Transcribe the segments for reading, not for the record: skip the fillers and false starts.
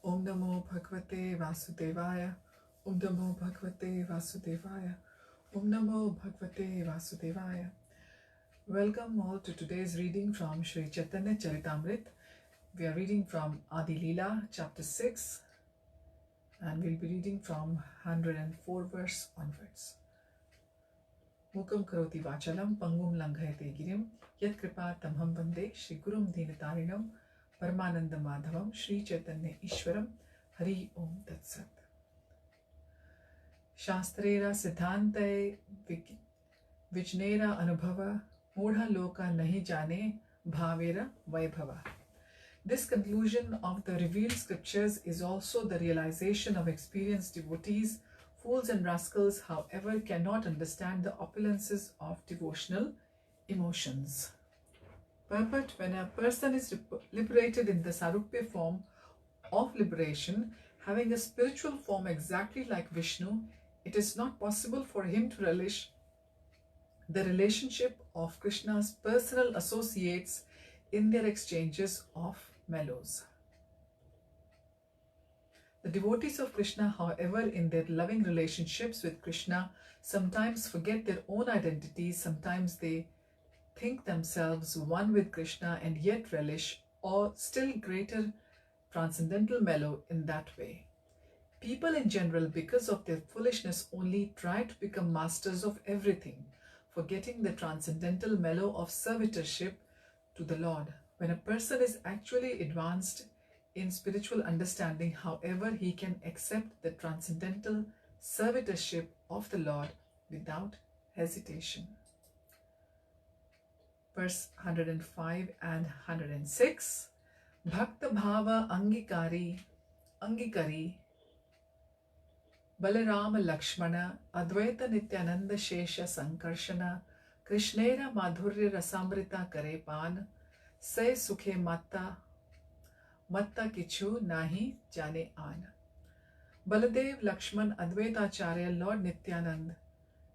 Om Namo Bhagavate Vasudevaya. Om Namo Bhagavate Vasudevaya. Om Namo Bhagavate Vasudevaya. Welcome all to today's reading from Sri Chaitanya Charitamrita. We are reading from Adi Lila, chapter 6, and we'll be reading from 104 verse onwards. Mukam karoti vachalam pangum langhayate girim yat kripa tamham vande Shri Gurum Dinatarinam Paramananda Madhavam Shri Chaitanya Ishwaram Hari Om Tat Sat. Shastrera Siddhante Vijnera Anubhava Mudha Loka Nahi Jane Bhavera Vaibhava. This conclusion of the revealed scriptures is also the realization of experienced devotees. Fools and rascals, however, cannot understand the opulences of devotional emotions. Purport: when a person is liberated in the Sarupya form of liberation, having a spiritual form exactly like Vishnu, it is not possible for him to relish the relationship of Krishna's personal associates in their exchanges of mellows. The devotees of Krishna, however, in their loving relationships with Krishna, sometimes forget their own identities, sometimes they think themselves one with Krishna and yet relish or still greater transcendental mellow in that way. People in general, because of their foolishness, only try to become masters of everything, forgetting the transcendental mellow of servitorship to the Lord. When a person is actually advanced in spiritual understanding, however, he can accept the transcendental servitorship of the Lord without hesitation. Verse 105 and 106. Bhakta Bhava Angikari Balarama Lakshmana Advaita Nityananda Shesha Sankarshana Krishnera Madhurya Rasamrita Karepan Se Sukhe Matta Kichu Nahi Jane An. Baladev, Lakshman, Advaita Acharya, Lord Nityanand,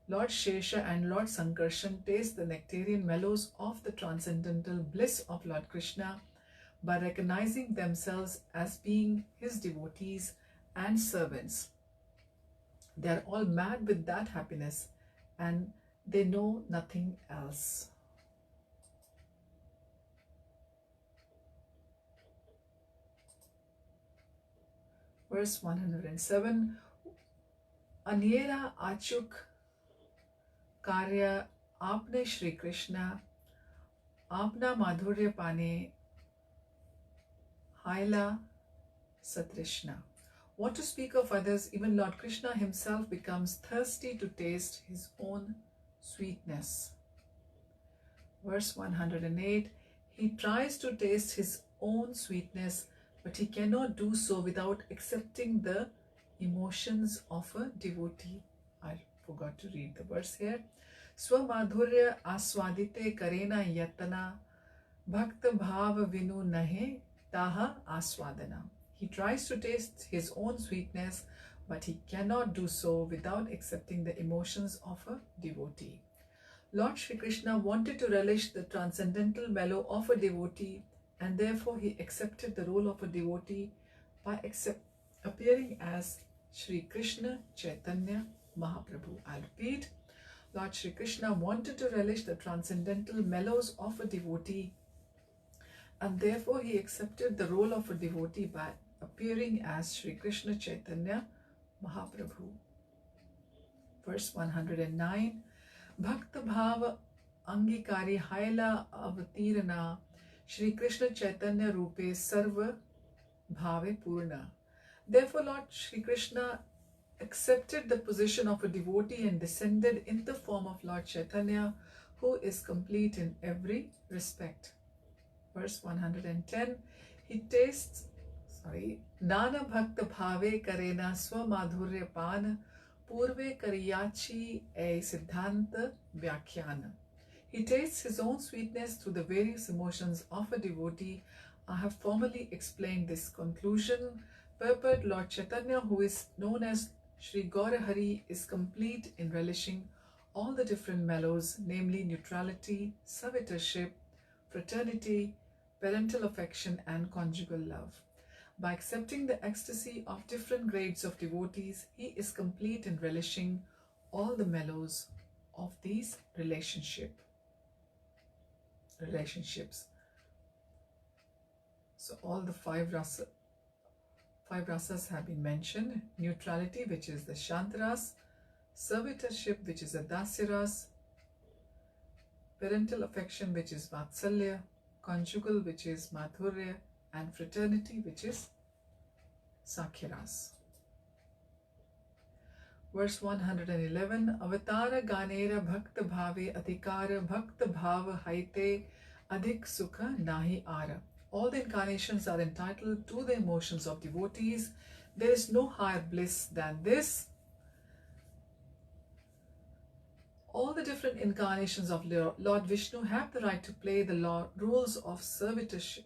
Lord Shesha and Lord Sankarshan taste the nectarian mellows of the transcendental bliss of Lord Krishna by recognizing themselves as being his devotees and servants. They are all mad with that happiness and they know nothing else. Verse 107. Anyera Achuk Karya Apne Shri Krishna Apna Madhurya Pane Haila Satrishna. What to speak of others, even Lord Krishna himself becomes thirsty to taste his own sweetness. Verse 108. He tries to taste his own sweetness, but he cannot do so without accepting the emotions of a devotee. I forgot to read the verse here. Swamadhurya aswadite karena yatana bhakta bhava vinu nahe taha aswadana. He tries to taste his own sweetness, but he cannot do so without accepting the emotions of a devotee. Lord Shri Krishna wanted to relish the transcendental mellow of a devotee, and therefore he accepted the role of a devotee by appearing as Shri Krishna Chaitanya Mahaprabhu. I'll repeat. Lord Shri Krishna wanted to relish the transcendental mellows of a devotee, and therefore he accepted the role of a devotee by appearing as Shri Krishna Chaitanya Mahaprabhu. Verse 109. Bhakta Bhava Angikari Haila Avatirana Shri Krishna Chaitanya Rupe Sarva Bhave Purna. Therefore, Lord Shri Krishna accepted the position of a devotee and descended in the form of Lord Chaitanya, who is complete in every respect. Verse 110. He tastes, Nana Bhakta Bhave Karena Swamadhurya Pan Purve Kariyachi A Siddhanta Vyakhyan. He tastes his own sweetness through the various emotions of a devotee. I have formally explained this conclusion. Purport: Lord Chaitanya, who is known as Shri Gaurahari, is complete in relishing all the different mellows, namely neutrality, servitorship, fraternity, parental affection, and conjugal love. By accepting the ecstasy of different grades of devotees, he is complete in relishing all the mellows of these relationships. So all the five rasas have been mentioned. Neutrality, which is the Shantaras, servitorship, which is the Dasyaras, parental affection, which is Vatsalya, conjugal, which is Madhurya, and fraternity, which is Sakhiras. Verse 111, Avatara Ganera Bhakta Bhave Adhikara Bhakta Bhava Haite Adhik Sukha Nahi Ara. All the incarnations are entitled to the emotions of devotees. There is no higher bliss than this. All the different incarnations of Lord Vishnu have the right to play the roles of servitors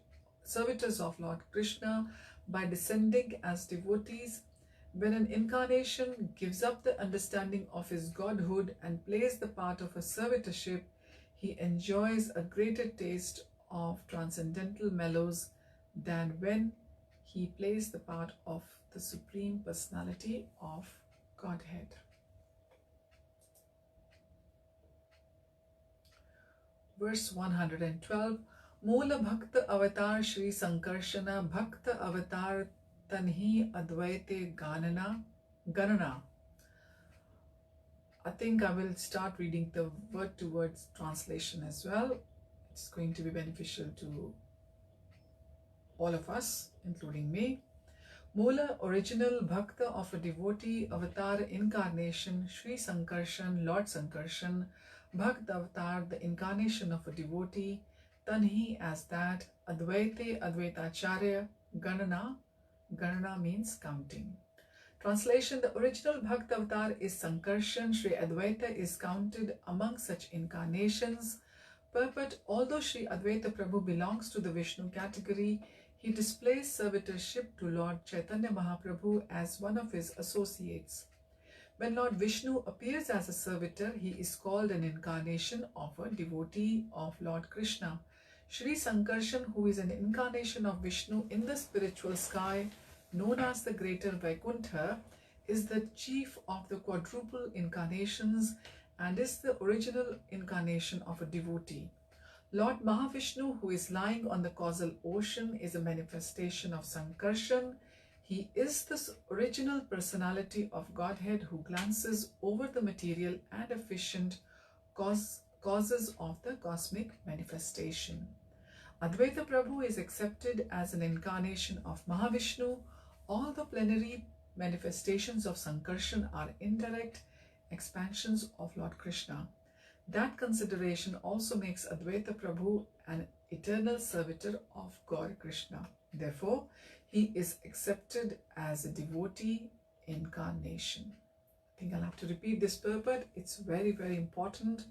of Lord Krishna by descending as devotees. When an incarnation gives up the understanding of his godhood and plays the part of a servitorship, he enjoys a greater taste of transcendental mellows than when he plays the part of the Supreme Personality of Godhead. Verse 112, Moola Bhakta Avatar Shri Sankarshana Bhakta Avatar Tanhi Advaite Ganana. I think I will start reading the word-to-word translation as well. It's going to be beneficial to all of us, including me. Moola, original Bhakta of a devotee, avatar incarnation, Shri Sankarshan, Lord Sankarshan, Bhakt avatar, the incarnation of a devotee, Tanhi as that, Advaite, Advaita Acharya, Ganana. Ganana means counting. Translation, the original Bhakt avatar is Sankarshan, Shri Advaita is counted among such incarnations. Purport, although Shri Advaita Prabhu belongs to the Vishnu category, he displays servitorship to Lord Chaitanya Mahaprabhu as one of his associates. When Lord Vishnu appears as a servitor, he is called an incarnation of a devotee of Lord Krishna. Shri Sankarshan, who is an incarnation of Vishnu in the spiritual sky, known as the Greater Vaikuntha, is the chief of the quadruple incarnations and is the original incarnation of a devotee. Lord Mahavishnu, who is lying on the causal ocean, is a manifestation of Sankarshan. He is the original personality of Godhead who glances over the material and efficient causes of the cosmic manifestation. Advaita Prabhu is accepted as an incarnation of Mahavishnu. All the plenary manifestations of Sankarshan are indirect expansions of Lord Krishna. That consideration also makes Advaita Prabhu an eternal servitor of God Krishna. Therefore, he is accepted as a devotee incarnation. I think I'll have to repeat this purport. It's very, very important.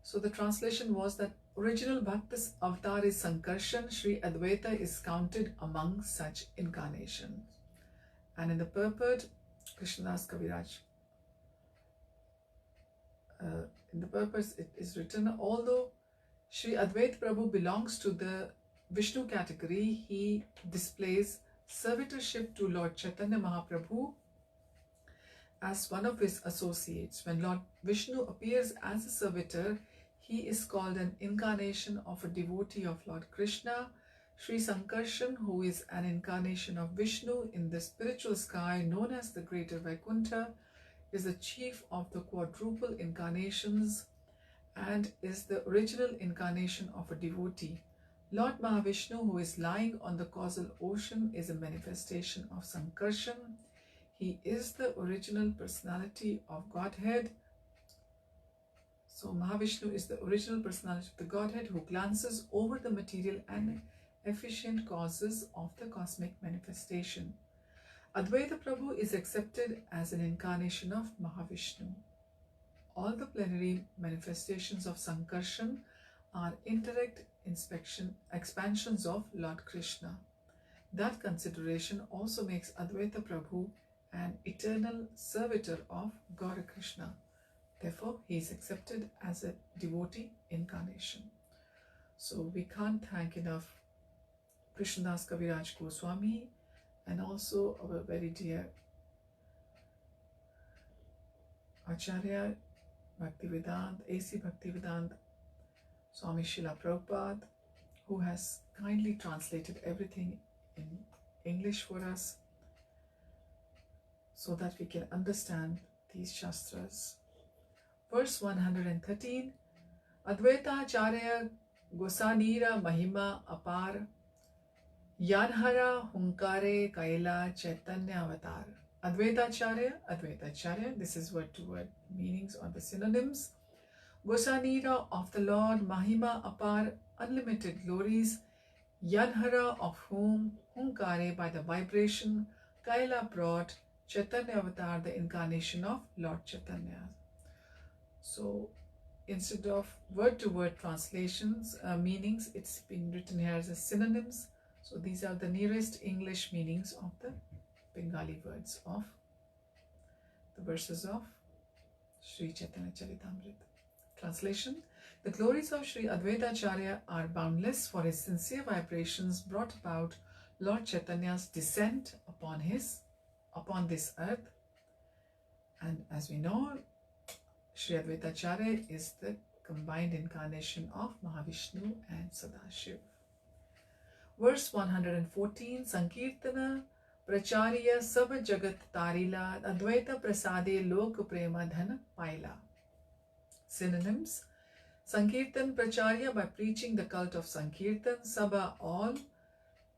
So the translation was that original Bhakta's avatar is Sankarshan, Shri Advaita is counted among such incarnations. And in the purport, Krishnadas Kaviraja, in the purpose it is written, although Shri Advaita Prabhu belongs to the Vishnu category, he displays servitorship to Lord Chaitanya Mahaprabhu as one of his associates. When Lord Vishnu appears as a servitor, he is called an incarnation of a devotee of Lord Krishna. Shri Sankarshan, who is an incarnation of Vishnu in the spiritual sky known as the Greater Vaikuntha, is the chief of the quadruple incarnations and is the original incarnation of a devotee. Lord Mahavishnu, who is lying on the causal ocean, is a manifestation of Sankarshan. He is the original personality of Godhead. So Mahavishnu is the original personality of the Godhead who glances over the material and efficient causes of the cosmic manifestation. Advaita Prabhu is accepted as an incarnation of Mahavishnu. All the plenary manifestations of Sankarshan are indirect expansions of Lord Krishna. That consideration also makes Advaita Prabhu an eternal servitor of Gaura Krishna. Therefore, he is accepted as a devotee incarnation. So we can't thank enough Krishnadas Kaviraja Goswami, and also our very dear Acharya Bhaktivedanta, A.C. Bhaktivedanta, Swami Srila Prabhupada, who has kindly translated everything in English for us so that we can understand these Shastras. Verse 113, Advaita Acharya Gosanira Mahima Apar Yanhara Hunkare Kaila Chaitanya Avatar. Advaita Acharya, this is word to word meanings or the synonyms. Gosanira of the Lord, Mahima Apar, unlimited glories, Yanhara of whom, Hunkare by the vibration, Kaila brought, Chaitanya Avatar, the incarnation of Lord Chaitanya. So instead of word to word translations, meanings, it's been written here as synonyms. So these are the nearest English meanings of the Bengali words of the verses of Sri Chaitanya Charitamrita. Translation: the glories of Sri Advaita Acharya are boundless, for his sincere vibrations brought about Lord Chaitanya's descent upon this earth. And as we know, Sri Advaita Acharya is the combined incarnation of Mahavishnu and Sadashiv. Verse 114, Sankirtana Pracharya Sab Jagat Tarila Advaita Prasade Lok Prema Dhan Paila. Synonyms: Sankirtan Pracharya, by preaching the cult of Sankirtan, Sabha all,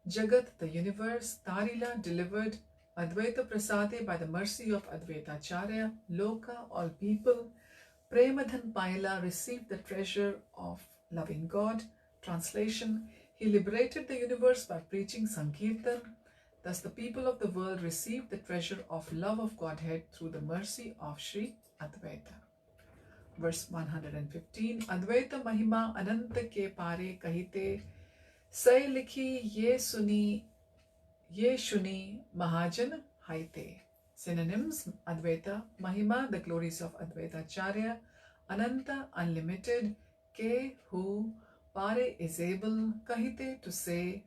Jagat the universe, Tarila delivered, Advaita Prasade by the mercy of Advaita Acharya, Loka all people, Premadhan Paila received the treasure of loving God. Translation: he liberated the universe by preaching Sankirtan. Thus the people of the world received the treasure of love of Godhead through the mercy of Sri Advaita. Verse 115, Advaita Mahima Ananta ke pare kahite, Sai likhi ye shuni Mahajan haite. Synonyms: Advaita Mahima, the glories of Advaita Acharya, Ananta, unlimited, Ke, who, Pare, is able, Kahite, to say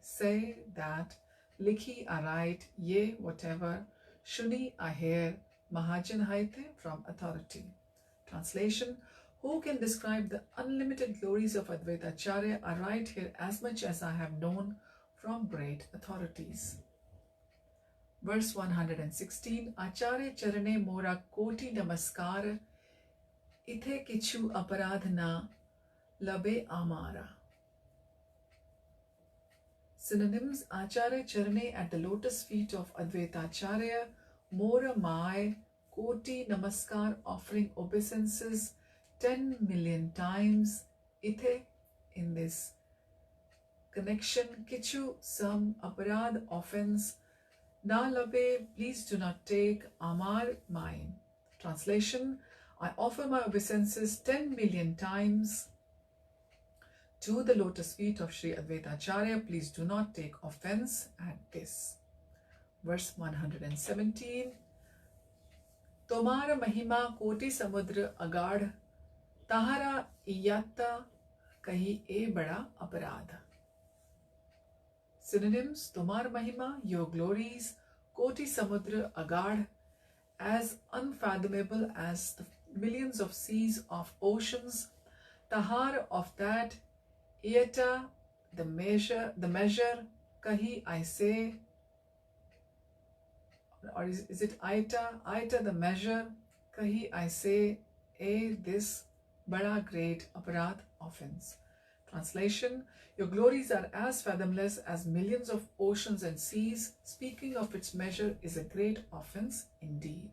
that, Likhi, I write, Ye, whatever, Shuni, I hear, Mahajan haite, from authority. Translation: who can describe the unlimited glories of Advaita Acharya? I write here as much as I have known from great authorities. Verse 116, Acharya Charane Mora Koti Namaskar, Ithe Kichu Aparadhana Labe Amara. Synonyms: Acharya Charane, at the lotus feet of Advaita Acharya, Mora Mai, Koti Namaskar, offering obeisances 10 million times, Ithe, in this connection, Kichu, some, Aparad, offense, Na labe, please do not take, Amar, mine. Translation: I offer my obeisances 10 million times to the lotus feet of Sri Advaita Acharya. Please do not take offense at this. Verse 117, Tomara Mahima Koti Samudra Agad, Tahara Iyatta Kahi E Bada Aparadha. Synonyms: Tomar Mahima, your glories, Koti Samudra Agad, as unfathomable as the millions of seas of oceans, Tahar, of that, Iyata, the measure, Kahi, I say, or is it Aita, the measure, Kahi, I say, this, Bada, great, Aparad, offense. Translation: your glories are as fathomless as millions of oceans and seas. Speaking of its measure is a great offense indeed.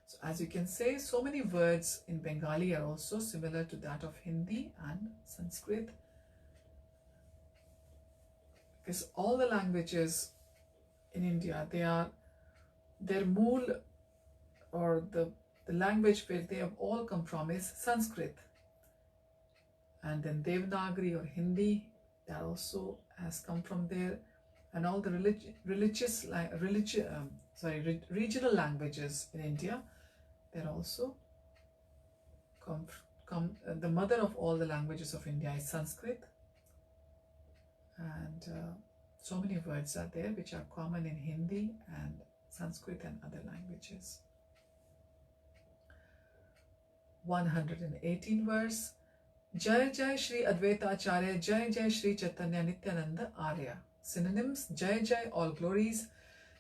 So as you can say, so many words in Bengali are also similar to that of Hindi and Sanskrit, because all the languages in India, their mool, or the language where they have all come from, is Sanskrit. And then Devanagari or Hindi, that also has come from there. And all the regional languages in India, they're also the mother of all the languages of India is Sanskrit. And so many words are there which are common in Hindi and Sanskrit and other languages. 118 verse. Jai Jai Shri Advaita Acharya, Jai Jai Shri Chaitanya Nityananda Arya. Synonyms: Jai Jai, all glories.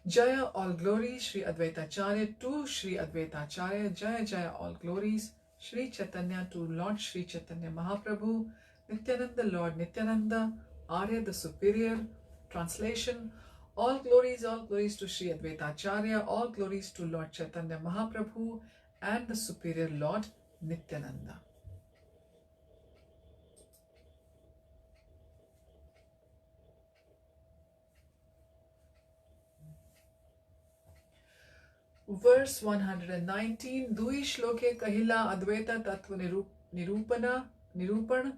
Jaya, all glories, Shri Advaita Acharya, to Shri Advaita Acharya. Jaya Jaya, all glories, Shri Chaitanya, to Lord Shri Chaitanya Mahaprabhu. Nityananda, Lord Nityananda. Arya, the superior. Translation: all glories to Shri Advaita Acharya, all glories to Lord Chaitanya Mahaprabhu and the superior Lord Nityananda. Verse 119. Dui shloke kahila Advaita tattva nirupan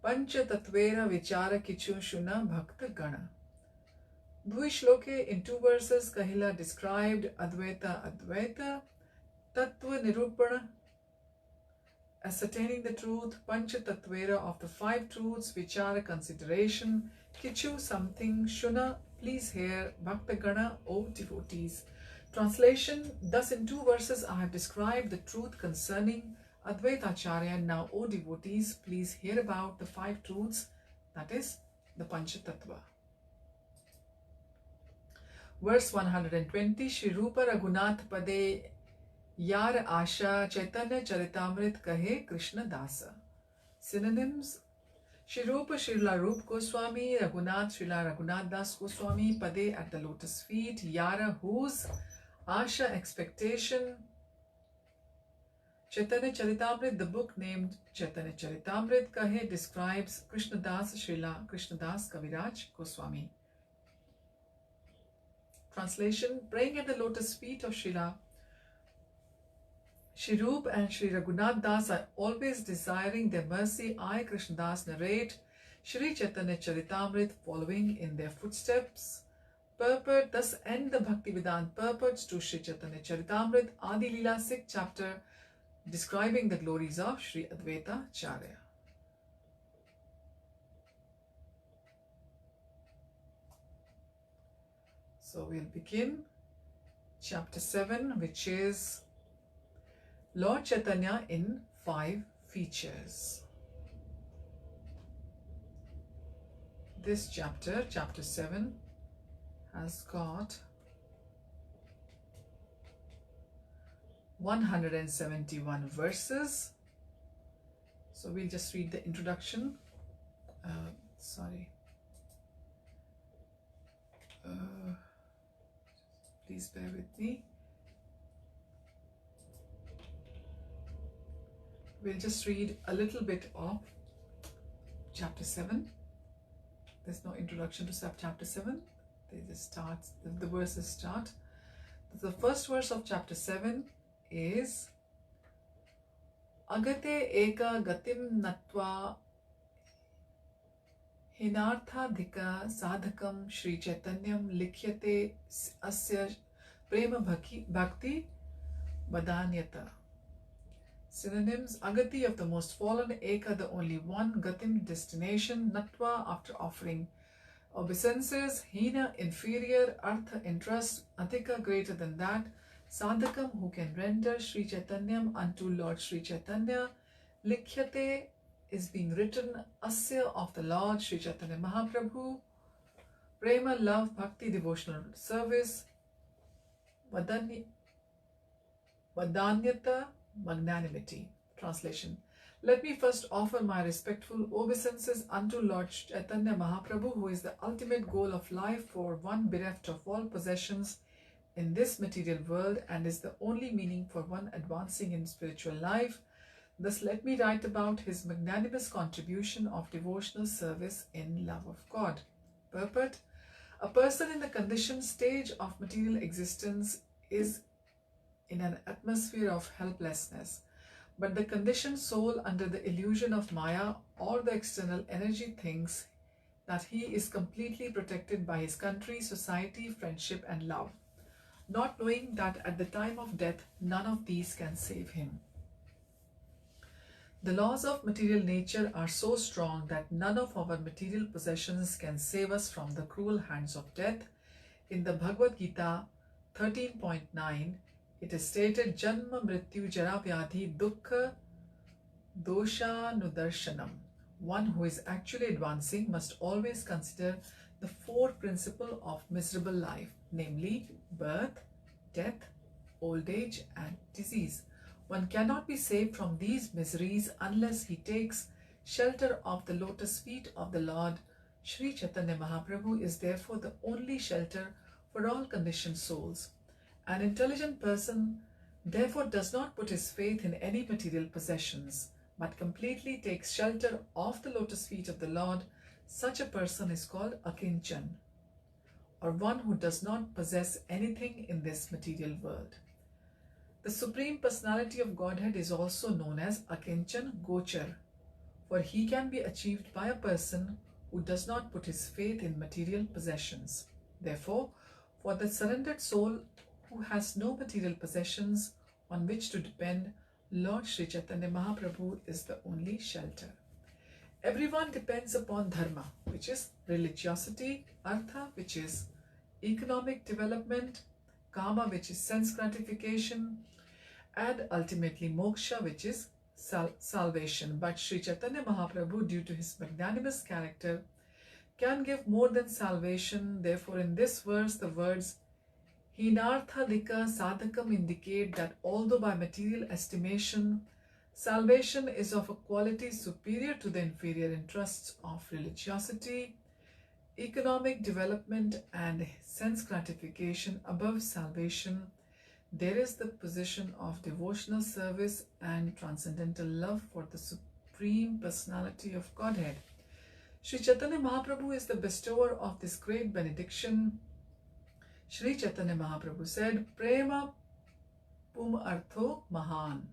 pancha tatvera vichara kichu shuna bhakta gana. Dui shloke, in 2 verses, kahila described Advaita, tattva nirupan, ascertaining the truth, pancha tatvera, of the 5 truths, vichara, consideration, kichu, something, shuna, please hear, bhakta gana, O devotees. Translation: thus in 2 verses I have described the truth concerning Advaita Acharya. Now, O devotees, please hear about the 5 truths, that is, the Pancha Tattva. Verse 120. Shri Rupa Raghunath Pade Yar Asha Chaitanya Charitamrita Kahe Krsna Dasa. Synonyms: Shri Rupa Srila Rup Goswami, Raghunath Srila Raghunath Das Goswami, Pade, at the lotus feet, Yara, whose, Asha, expectation, Chaitanya Charitamrita, the book named Chaitanya Charitamrita Kahe, describes Krishna Das, Srila Krishna Das Kaviraja Goswami. Translation: praying at the lotus feet of Srila Shri Rup and Shri Raghunath Das are always desiring their mercy. I, Krishna Das, narrate Shri Chaitanya Charitamrita following in their footsteps. Purport: thus end the Bhaktivedanta purports to Shri Chaitanya Charitamrita, Adi Lila, 6th chapter, describing the glories of Shri Advaita Acharya. So we'll begin chapter 7, which is Lord Chaitanya in 5 features. This chapter, chapter 7, has got 171 verses. So we'll just read the introduction. Please bear with me. We'll just read a little bit of chapter 7. There's no introduction to chapter 7. They just start, the verses start. The first verse of chapter 7 is Agate eka gatim natva hinarthadhika sadhakam Shri Chaitanyam likhyate asya prema bhakti vadanyata. Synonyms: Agati, of the most fallen, Eka, the only one, Gatim, destination, Natva, after offering obeisances, Hina, inferior, Artha, interest, Adhika, greater than that, Sadhakam, who can render, Shri Chaitanyam, unto Lord Shri Chaitanya, Likhyate, is being written, Asya, of the Lord Shri Chaitanya Mahaprabhu, Prema, love, Bhakti, devotional service, Vadanyata, magnanimity. Translation: let me first offer my respectful obeisances unto Lord Chaitanya Mahaprabhu, who is the ultimate goal of life for one bereft of all possessions in this material world and is the only meaning for one advancing in spiritual life. Thus let me write about his magnanimous contribution of devotional service in love of God. Purport: a person in the conditioned stage of material existence is in an atmosphere of helplessness, but the conditioned soul under the illusion of Maya or the external energy thinks that he is completely protected by his country, society, friendship and love, not knowing that at the time of death none of these can save him. The laws of material nature are so strong that none of our material possessions can save us from the cruel hands of death. In the Bhagavad Gita 13.9, it is stated, Janma Mrityu Jara Vyadhi Dukkha Dosha Nudarshanam. One who is actually advancing must always consider the four principles of miserable life, namely birth, death, old age, and disease. One cannot be saved from these miseries unless he takes shelter of the lotus feet of the Lord. Sri Chaitanya Mahaprabhu is therefore the only shelter for all conditioned souls. An intelligent person therefore does not put his faith in any material possessions, but completely takes shelter of the lotus feet of the Lord. Such a person is called Akinchan, or one who does not possess anything in this material world. The Supreme Personality of Godhead is also known as Akinchan Gochar, for he can be achieved by a person who does not put his faith in material possessions. Therefore, for the surrendered soul who has no material possessions on which to depend, Lord Sri Chaitanya Mahaprabhu is the only shelter. Everyone depends upon dharma, which is religiosity, artha, which is economic development, kama, which is sense gratification, and ultimately moksha, which is salvation. But Sri Chaitanya Mahaprabhu, due to his magnanimous character, can give more than salvation. Therefore, in this verse, the words Hinarthadika Sadhakam indicate that although by material estimation, salvation is of a quality superior to the inferior interests of religiosity, economic development, and sense gratification above salvation, there is the position of devotional service and transcendental love for the Supreme Personality of Godhead. Sri Chaitanya Mahaprabhu is the bestower of this great benediction. Sri Chaitanya Mahaprabhu said, Prema Pum Artho Mahan.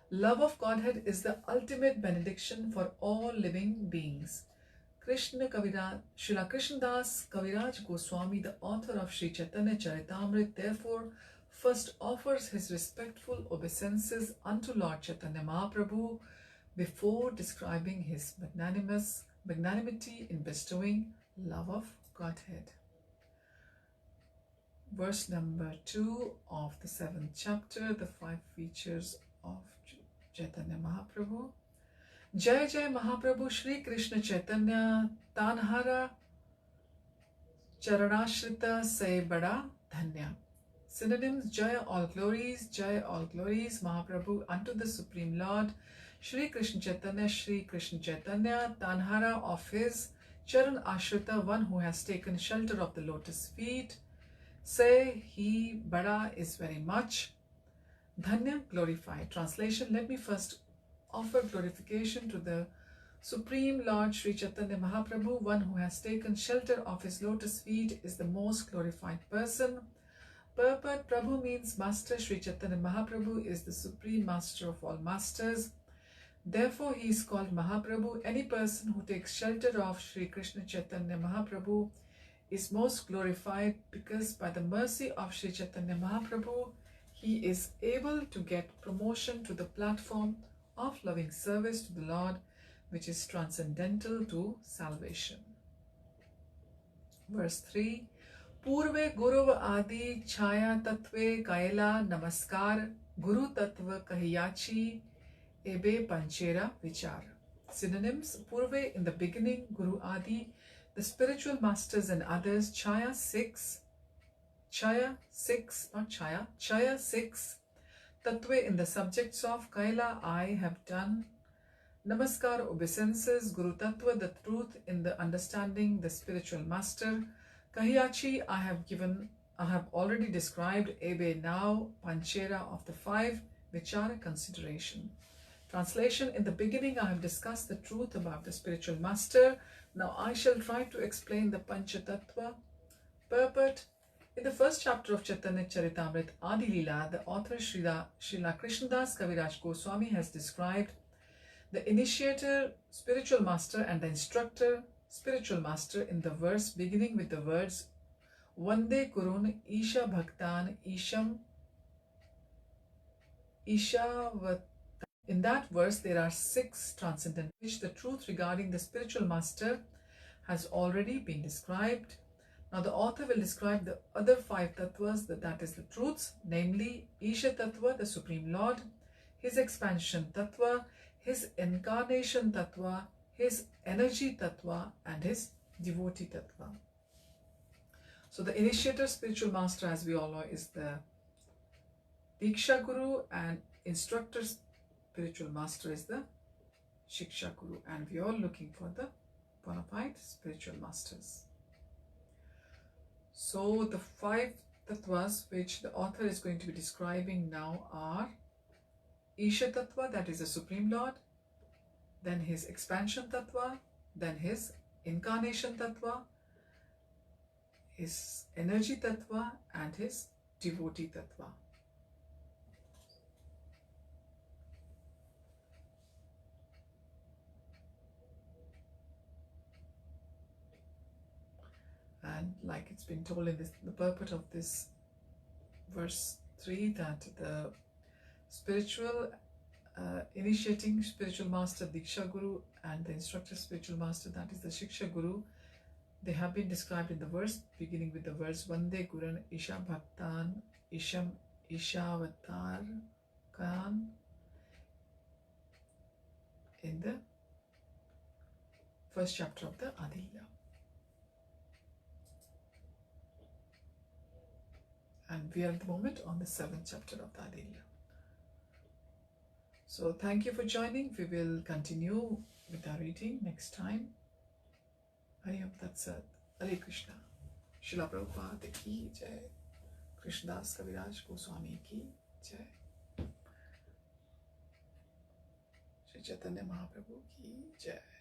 Love of Godhead is the ultimate benediction for all living beings. Srila Krishnadas Kaviraja Goswami, the author of Sri Chaitanya Charitamrita, therefore first offers his respectful obeisances unto Lord Chaitanya Mahaprabhu before describing his magnanimity in bestowing love of Godhead. Verse number 2 of the 7th chapter, the 5 features of Chaitanya Mahaprabhu. Jai Jai Mahaprabhu Shri Krishna Chaitanya Tanhara Charanashrita Say Bada Dhanya. Synonyms: Jai all glories, Mahaprabhu unto the Supreme Lord, Shri Krishna Chaitanya, Tanhara of his, Charan Ashrita, one who has taken shelter of the lotus feet. Say, he, Bada is very much. Dhanya, glorified. Translation: let me first offer glorification to the Supreme Lord Sri Chaitanya Mahaprabhu. One who has taken shelter of his lotus feet is the most glorified person. Purport: Prabhu means master. Sri Chaitanya Mahaprabhu is the supreme master of all masters. Therefore, he is called Mahaprabhu. Any person who takes shelter of Sri Krishna Chaitanya Mahaprabhu is most glorified, because by the mercy of Sri Chaitanya Mahaprabhu, he is able to get promotion to the platform of loving service to the Lord, which is transcendental to salvation. Verse 3. Purve Guruv Adi Chaya Tatve Kaila Namaskar Guru Tattva Kahiyachi Ebe Panchera Vichar. Synonyms: Purve, in the beginning, Guru Adi, the spiritual masters and others, Chaya 6, Tattve, in the subjects of, Kaila, I have done, Namaskar, obeisances, Guru Tattva, the truth in the understanding, the spiritual master, Kahiyachi, I have already described, Ebe, now, Panchera, of the 5, Vichara, consideration. Translation: in the beginning I have discussed the truth about the spiritual master. Now I shall try to explain the Panchatattva. Purport: in the first chapter of Chaitanya Charitamrita Adi Lila, the author Srila Krishnadas Kaviraja Goswami has described the initiator, spiritual master, and the instructor, spiritual master, in the verse beginning with the words Vande Kurun Isha Bhaktan Ishavat In that verse, there are 6 transcendental, which the truth regarding the spiritual master has already been described. Now the author will describe the other 5 tattvas, that is the truths, namely Isha Tattva, the Supreme Lord, his expansion tattva, his incarnation tattva, his energy tattva, and his devotee tattva. So the initiator spiritual master, as we all know, is the Diksha Guru, and instructor spiritual master is the Shiksha Guru, and we are all looking for the bona fide spiritual masters. So the 5 tattvas which the author is going to be describing now are Isha Tattva, that is the Supreme Lord, then his expansion tattva, then his incarnation tattva, his energy tattva, and his devotee tattva. And like it's been told in the purport of this verse 3, that the spiritual initiating spiritual master Diksha Guru and the instructor spiritual master, that is the Shiksha Guru, they have been described in the verse, beginning with the verse Vande Guran Isha Bhaktan Isham Ishavatar Kan, in the first chapter of the Adila. And we are at the moment on the 7th chapter of the Adila. So thank you for joining. We will continue with our reading next time. Hari Om Tat Sat. Hare Krishna. Srila Prabhupada ki jai. Krishna Das Kaviraja Goswami ki jai. Shri Chaitanya Mahaprabhu ki jai.